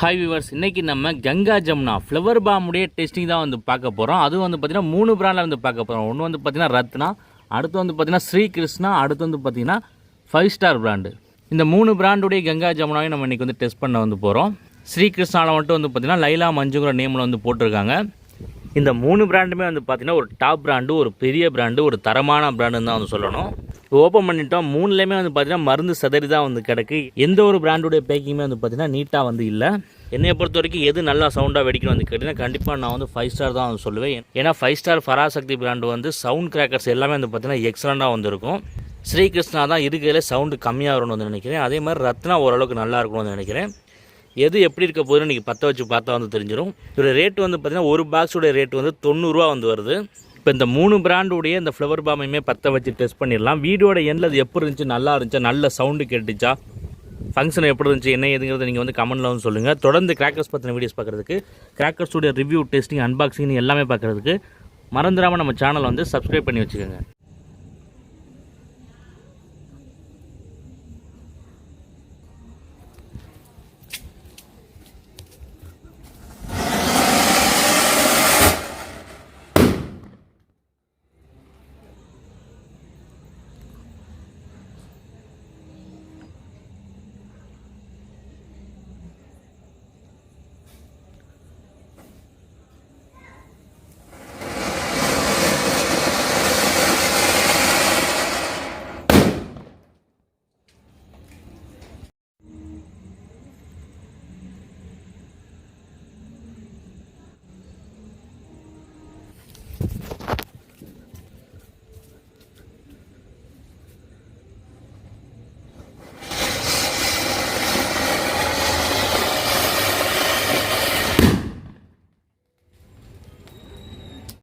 Hi viewers, இன்றைக்கி நம்ம Ganga Jamuna flower பாமுடைய testing தான் வந்து பார்க்க போகிறோம். அதுவும் வந்து பார்த்திங்கன்னா 3 பிராண்டில் வந்து பார்க்க போகிறோம். ஒன்று வந்து பார்த்திங்கன்னா ரத்னா, அடுத்து வந்து பார்த்திங்கன்னா ஸ்ரீ கிருஷ்ணா, அடுத்து வந்து பார்த்திங்கன்னா 5 ஸ்டார் பிராண்டு. இந்த 3 பிராண்டுடைய கங்கா ஜமுனாவையும் நம்ம இன்றைக்கி வந்து டெஸ்ட் பண்ண வந்து போகிறோம். ஸ்ரீ கிருஷ்ணாவில் மட்டும் வந்து பார்த்திங்கன்னா லைலா மஞ்சுங்கிற நேமில் வந்து போட்டிருக்காங்க. இந்த 3 பிராண்டுமே வந்து பார்த்திங்கன்னா ஒரு டாப் பிராண்டு, ஒரு பெரிய பிராண்டு, ஒரு தரமான பிராண்டுன்னு தான் வந்து சொல்லணும். ஓப்பன் பண்ணிட்டோம். 3லேயுமே வந்து பார்த்திங்கன்னா மருந்து சதறி தான் வந்து கிடக்கு. எந்த ஒரு பிராண்டுடைய பேக்கிங்குமே வந்து பார்த்திங்கன்னா நீட்டாக வந்து இல்லை. என்னையை பொறுத்த வரைக்கும் எது நல்லா சவுண்டாக வெடிக்கணும் வந்து கேட்டிங்கன்னா கண்டிப்பாக நான் வந்து 5 ஸ்டார் தான் வந்து சொல்லுவேன். ஏன்னா 5 ஸ்டார் பராசக்தி பிராண்டு வந்து சவுண்ட் கிராக்கர்ஸ் எல்லாமே வந்து பார்த்திங்கன்னா எக்ஸலண்ட்டாக வந்துருக்கும். ஸ்ரீ கிருஷ்ணா தான் இருக்கிறதுல சவுண்டு கம்மியாக வரணும்னு வந்து நினைக்கிறேன். அதே மாதிரி ரத்னா ஓரளவுக்கு நல்லா இருக்கணும்னு நினைக்கிறேன். எது எப்படி இருக்க போதுன்னு நீங்கள் பற்ற வச்சு பார்த்தா வந்து தெரிஞ்சிடும். இதோட ரேட்டு வந்து பார்த்திங்கன்னா ஒரு பாக்ஸோடைய ரேட்டு வந்து 90 ரூபா வந்து வருது. இப்போ இந்த 3 பிராண்டுடைய இந்த ஃப்ளவர் பாமையுமே பற்ற வச்சு டெஸ்ட் பண்ணிடலாம். வீடியோட எண்ணில் அது எப்படி இருந்துச்சு, நல்லா இருந்துச்சா, நல்ல சவுண்டு கேட்டுச்சா, ஃபங்க்ஷன் எப்படி இருந்துச்சு, என்ன ஏதுங்கிறத நீங்கள் வந்து கமெண்ட்டில் வந்து சொல்லுங்கள். தொடர்ந்து கிராக்கர்ஸ் பற்றின வீடியோஸ் பார்க்குறதுக்கு, கிராக்கர்ஸுடைய ரிவ்யூ, டெஸ்டிங், அன்பாக்சிங் எல்லாமே பார்க்குறதுக்கு மறந்துடாமல் நம்ம சேனலை வந்து சப்ஸ்கிரைப் பண்ணி வச்சுக்கோங்க.